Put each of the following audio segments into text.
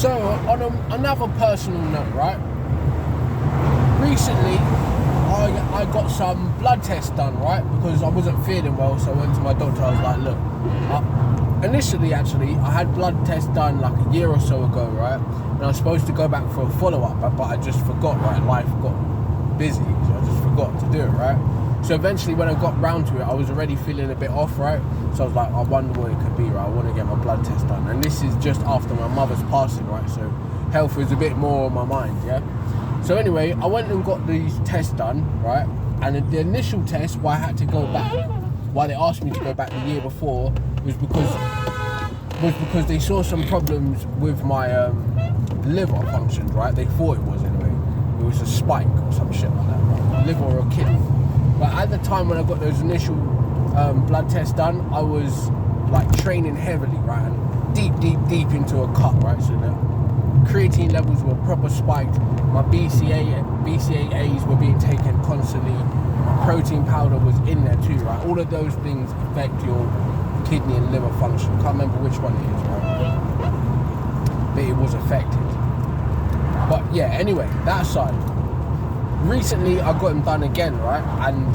So, on another personal note, right? Recently, I got some blood tests done, right? Because I wasn't feeling well, so I went to my doctor. I was like, look, initially, actually, I had blood tests done like a year or so ago, right? And I was supposed to go back for a follow-up, but I just forgot, right? Life got busy, so I just forgot to do it, right? So eventually, when I got round to it, I was already feeling a bit off, right? So I was like, I wonder what it could be, right? I want to get my blood test done. And this is just after my mother's passing, right? So health was a bit more on my mind, yeah? So anyway, I went and got these tests done, right? And the initial test, why I had to go back, why they asked me to go back the year before, was because they saw some problems with my liver functions, right? They thought it was anyway. It was a spike or some shit like that, right? Liver or kidney. But at the time when I got those initial blood tests done, I was like training heavily, right? And deep into a cut, right? So the creatine levels were proper spiked. My BCAAs were being taken constantly. My protein powder was in there too, right? All of those things affect your kidney and liver function. I can't remember which one it is, right? But it was affected. But yeah, anyway, that aside. Recently, I got them done again, right? And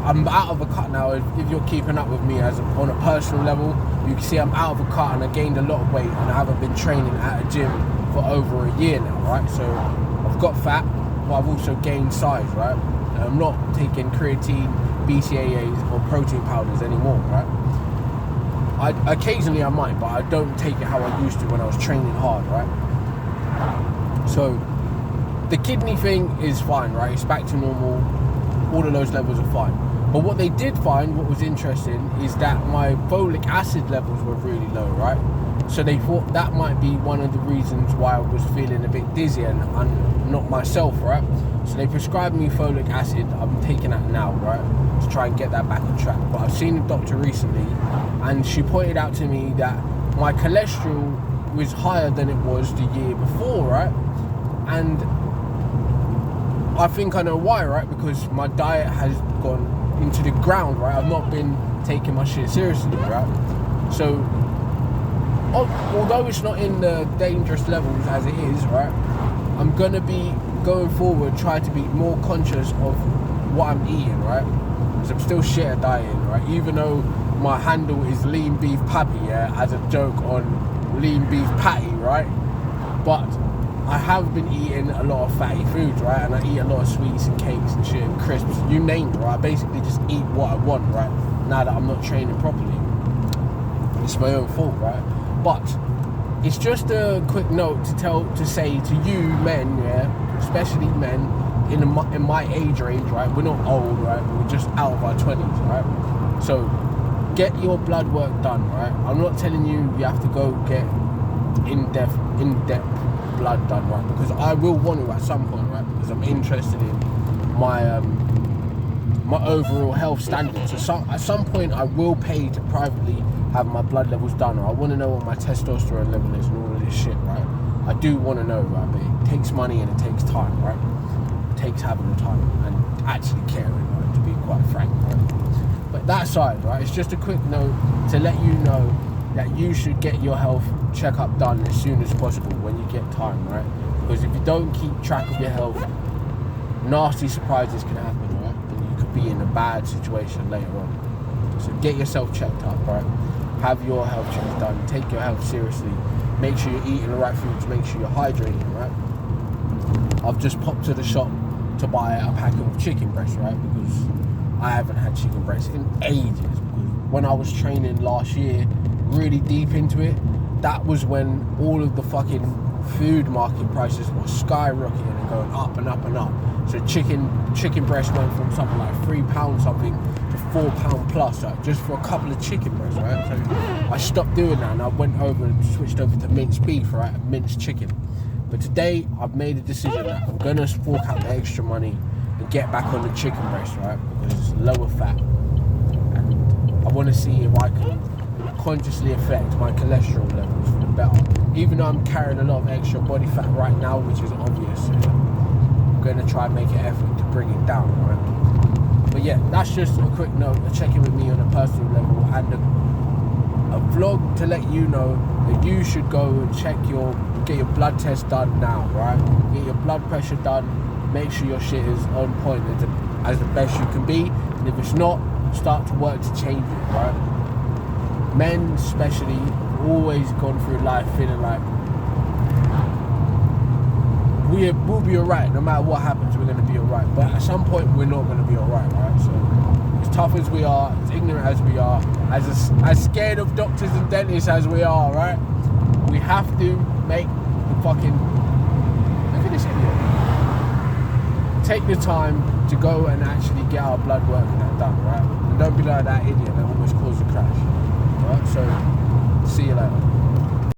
I'm out of a cut now. If you're keeping up with me on a personal level, you can see I'm out of a cut and I gained a lot of weight and I haven't been training at a gym for over a year now, right? So I've got fat, but I've also gained size, right? And I'm not taking creatine, BCAAs or protein powders anymore, right? Occasionally I might, but I don't take it how I used to when I was training hard, right? So the kidney thing is fine, right? It's back to normal. All of those levels are fine. But what they did find, what was interesting, is that my folic acid levels were really low, right? So they thought that might be one of the reasons why I was feeling a bit dizzy and not myself, right? So they prescribed me folic acid. I'm taking that now, right? To try and get that back on track. But I've seen a doctor recently and she pointed out to me that my cholesterol was higher than it was the year before, right? And I think I know why, right? Because my diet has gone into the ground, right? I've not been taking my shit seriously, right? So, although it's not in the dangerous levels as it is, right? I'm gonna be going forward, try to be more conscious of what I'm eating, right? Because I'm still shit at dieting, right? Even though my handle is lean beef pappy, yeah, as a joke on lean beef patty, right? But I have been eating a lot of fatty foods, right? And I eat a lot of sweets and cakes and shit and crisps, you name it, right? I basically just eat what I want, right? Now that I'm not training properly. It's my own fault, right? But it's just a quick note to say to you men, yeah, especially men in my age range, right? We're not old, right? We're just out of our 20s, right? So get your blood work done, right? I'm not telling you have to go get in-depth blood done, right? Because I will want to at some point, right? Because I'm interested in my my overall health standards. So at some point I will pay to privately have my blood levels done, or I want to know what my testosterone level is and all of this shit, right? I do want to know, right? But it takes money and it takes time, right? It takes having the time and actually caring, right? To be quite frank, right? But that aside, right? It's just a quick note to let you know that you should get your health checkup done as soon as possible when you get time, right? Because if you don't keep track of your health, nasty surprises can happen, right? And you could be in a bad situation later on. So get yourself checked up, right? Have your health checks done. Take your health seriously. Make sure you're eating the right foods. Make sure you're hydrating, right? I've just popped to the shop to buy a packet of chicken breast, right? Because I haven't had chicken breast in ages. Because when I was training last year, really deep into it, that was when all of the fucking food market prices were skyrocketing and going up and up and up. So chicken breast went from something like £3 something to £4 plus, right? Just for a couple of chicken breasts, right? So I stopped doing that and I went over and switched over to minced beef, right? Minced chicken. But today I've made a decision that I'm gonna fork out the extra money and get back on the chicken breast, right? Because it's lower fat, and I want to see if I can consciously affect my cholesterol levels for the better. Even though I'm carrying a lot of extra body fat right now, which is obvious, I'm going to try and make an effort to bring it down, right? But yeah, that's just a quick note, a check-in with me on a personal level, and a vlog to let you know that you should go and get your blood test done now, right? Get your blood pressure done, make sure your shit is on point as the best you can be, and if it's not, start to work to change it, right? Men especially always gone through life feeling like we'll be alright, no matter what happens, we're going to be alright, but at some point we're not going to be alright, right? So as tough as we are, as ignorant as we are, as scared of doctors and dentists as we are, right? We have to make the fucking, look at this idiot, take the time to go and actually get our blood work and that done, right? And don't be like that idiot that almost caused a crash, right? So see you later.